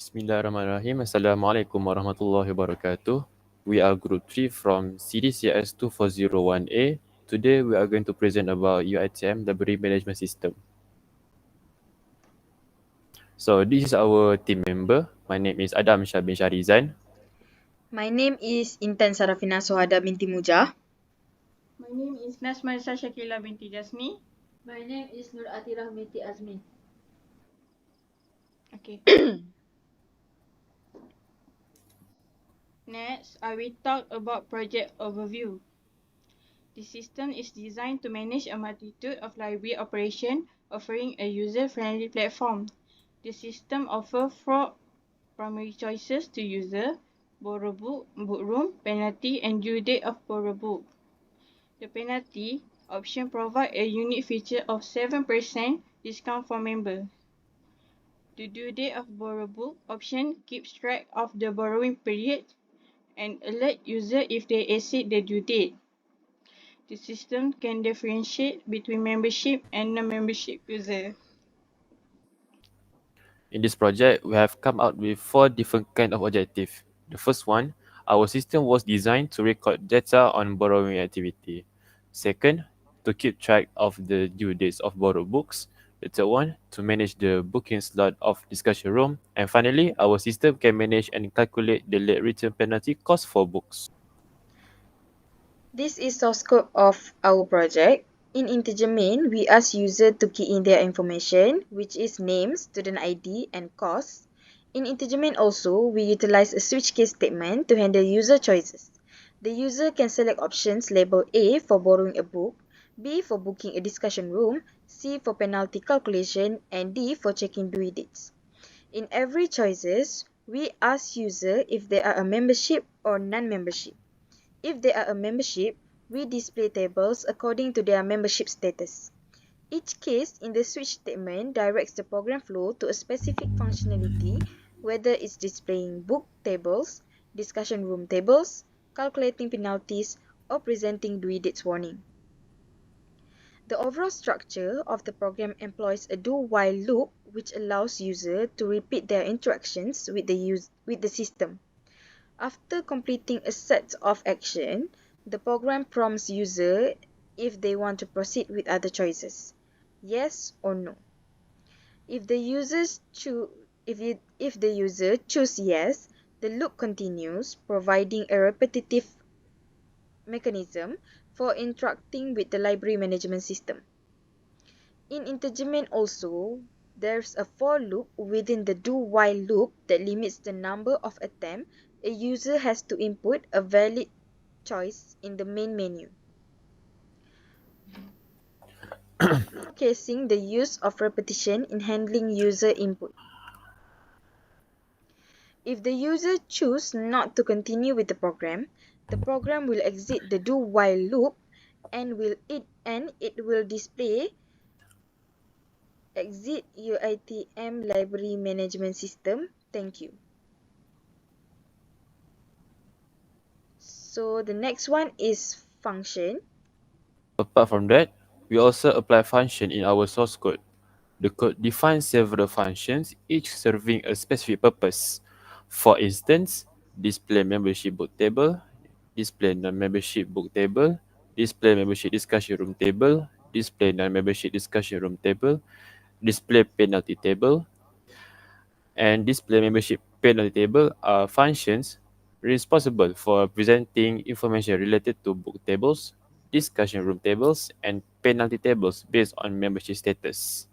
Bismillahirrahmanirrahim. Assalamualaikum warahmatullahi wabarakatuh. We are Group 3 from CSC415A. Today we are going to present about Uitm Library Management System. So this is our team member. My name is AMSYAR bin SHARIZAN. My name is Intan Sarafina Suhada binti MUJAH. My name is NASMALISSA SYAQILA binti JASNI. My name is ATHIRAH binti AZMI. Okay. Next, I will talk about project overview. The system is designed to manage a multitude of library operations, offering a user-friendly platform. The system offers 4 primary choices to user: borrow book, book room, penalty, and due date of borrow book. The penalty option provides a unique feature of 7% discount for members. The due date of borrow book option keeps track of the borrowing period and alert user if they exceed the due date. The system can differentiate between membership and non-membership user. In this project, we have come out with 4 different kinds of objectives. The first one, our system was designed to record data on borrowing activity. Second, to keep track of the due dates of borrowed books. The third one, to manage the booking slot of discussion room. And finally, our system can manage and calculate the late return penalty cost for books. This is the scope of our project. In integer main, we ask user to key in their information, which is name, student ID, and cost. In integer main also, we utilize a switch case statement to handle user choices. The user can select options labeled A for borrowing a book, B for booking a discussion room, C for penalty calculation, and D for checking due dates. In every choices, we ask user if they are a membership or non-membership. If they are a membership, we display tables according to their membership status. Each case in the switch statement directs the program flow to a specific functionality, whether it's displaying book tables, discussion room tables, calculating penalties, or presenting due dates warning. The overall structure of the program employs a do-while loop which allows user to repeat their interactions with the system. After completing a set of action, the program prompts user if they want to proceed with other choices, yes or no. If the user choose yes, the loop continues, providing a repetitive mechanism for interacting with the library management system. In integer main also, there's a for loop within the do-while loop that limits the number of attempts a user has to input a valid choice in the main menu. Showcasing the use of repetition in handling user input. If the user chooses not to continue with the program will exit the do-while loop and it will display exit Uitm library management system. Thank you. So the next one is function. Apart from that, we also apply function in our source code. The code defines several functions, each serving a specific purpose. For instance, display membership book table, display non-membership book table, display membership discussion room table, display non-membership discussion room table, display penalty table, and display membership penalty table are functions responsible for presenting information related to book tables, discussion room tables, and penalty tables based on membership status.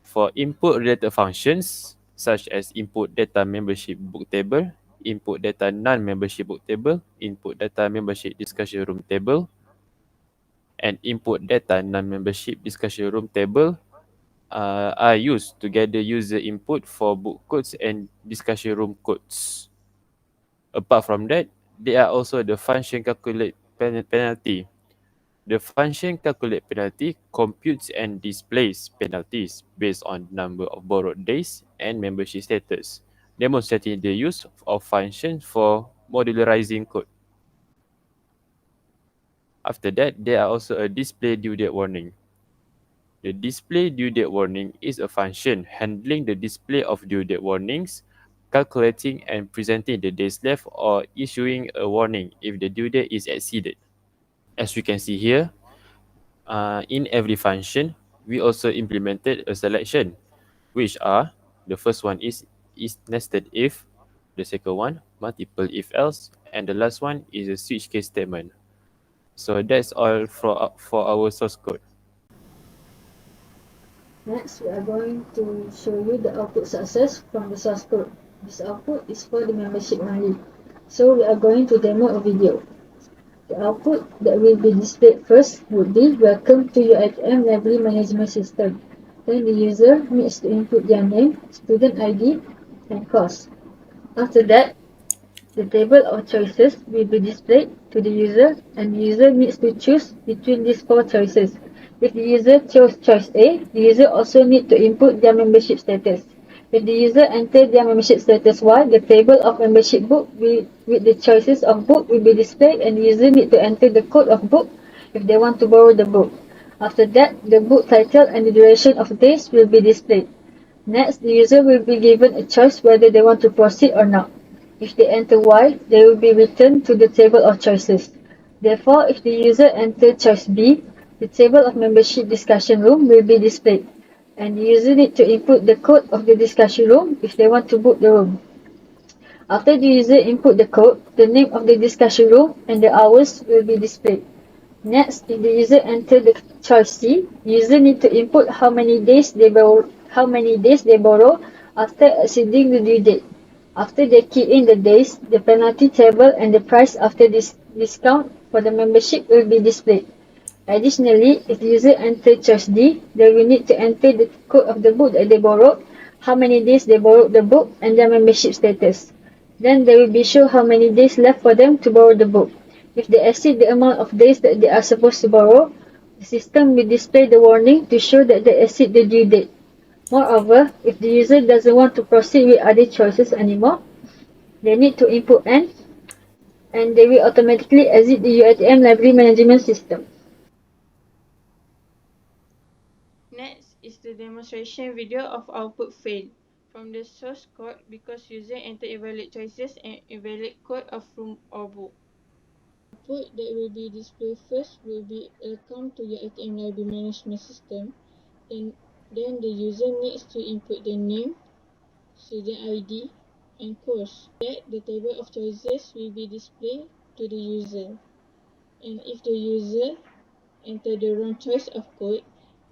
For input-related functions, such as input data membership book table, input data non-membership book table, input data membership discussion room table, and input data non-membership discussion room table are used to gather user input for book codes and discussion room codes. Apart from that, there are also the function calculate penalty. The function calculate penalty computes and displays penalties based on number of borrowed days and membership status, demonstrating the use of functions for modularizing code. After that, there are also a display due date warning. The display due date warning is a function handling the display of due date warnings, calculating and presenting the days left, or issuing a warning if the due date is exceeded. As we can see here, in every function, we also implemented a selection, which are the first one is nested if, the second one multiple if else, and the last one is a switch case statement. So that's all for our source code. Next, we are going to show you the output success from the source code. This output is for the membership only. So we are going to demo a video. The output that will be displayed first would be welcome to your Uitm library management system. Then the user needs to input their name, student ID, and course. After that, the table of choices will be displayed to the user and the user needs to choose between these four choices. If the user chose choice A, the user also needs to input their membership status. If the user enters their membership status Y, the table of membership book with the choices of book will be displayed and the user needs to enter the code of book if they want to borrow the book. After that, the book title and the duration of days will be displayed. Next, the user will be given a choice whether they want to proceed or not. If they enter Y, they will be returned to the table of choices. Therefore, if the user enters choice B, the table of membership discussion room will be displayed, and the user need to input the code of the discussion room if they want to book the room. After the user input the code, the name of the discussion room and the hours will be displayed. Next, if the user enter the choice C, user need to input how many days they borrow after exceeding the due date. After they key in the days, the penalty table and the price after this discount for the membership will be displayed. Additionally, if the user enter choice D, they will need to enter the code of the book that they borrowed, how many days they borrowed the book, and their membership status. Then they will be shown how many days left for them to borrow the book. If they exceed the amount of days that they are supposed to borrow, the system will display the warning to show that they exceed the due date. Moreover, if the user doesn't want to proceed with other choices anymore, they need to input N and they will automatically exit the UITM library management system. Next is the demonstration video of output fail from the source code because user entered invalid choices and invalid code of room or book. Output that will be displayed first will be welcome to your ATM library management system. Then the user needs to input the name, student ID, and course. That the table of choices will be displayed to the user. And if the user enter the wrong choice of code,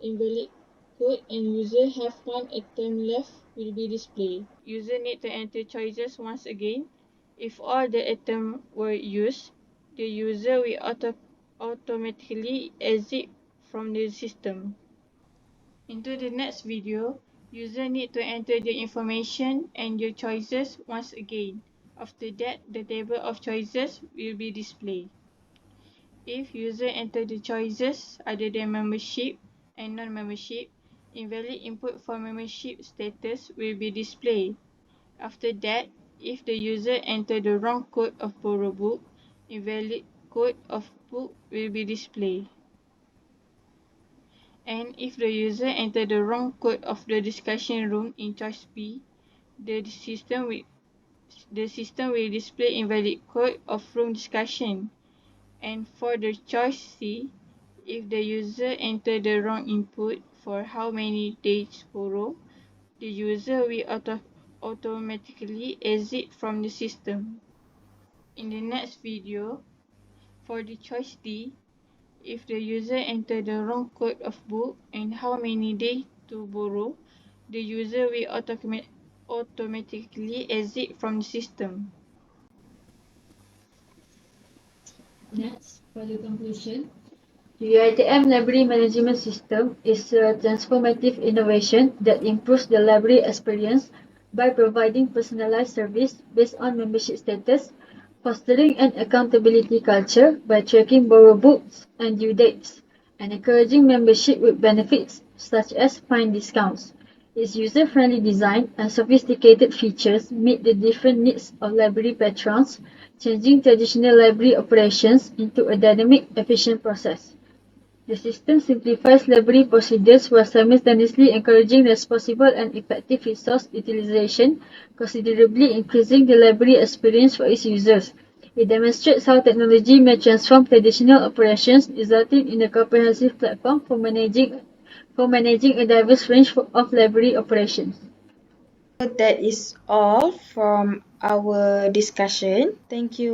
invalid code and user have one attempt left will be displayed. User need to enter choices once again. If all the attempts were used, the user will automatically exit from the system. Into the next video, user need to enter the information and your choices once again. After that, the table of choices will be displayed. If user enter the choices other than membership and non-membership, invalid input for membership status will be displayed. After that, if the user enter the wrong code of borrow book, invalid code of book will be displayed. And if the user enter the wrong code of the discussion room in choice B, the system will display invalid code of room discussion. And for the choice C, if the user enter the wrong input for how many days borrow, the user will automatically exit from the system. In the next video, for the choice D, if the user enter the wrong code of book and how many days to borrow, the user will automatically exit from the system. Next, for the conclusion, the UITM Library Management System is a transformative innovation that improves the library experience by providing personalized service based on membership status, fostering an accountability culture by tracking borrow books and due dates, and encouraging membership with benefits such as fine discounts. Its user-friendly design and sophisticated features meet the different needs of library patrons, changing traditional library operations into a dynamic, efficient process. The system simplifies library procedures while simultaneously encouraging responsible and effective resource utilization, considerably increasing the library experience for its users. It demonstrates how technology may transform traditional operations, resulting in a comprehensive platform for managing a diverse range of library operations. So that is all from our discussion. Thank you.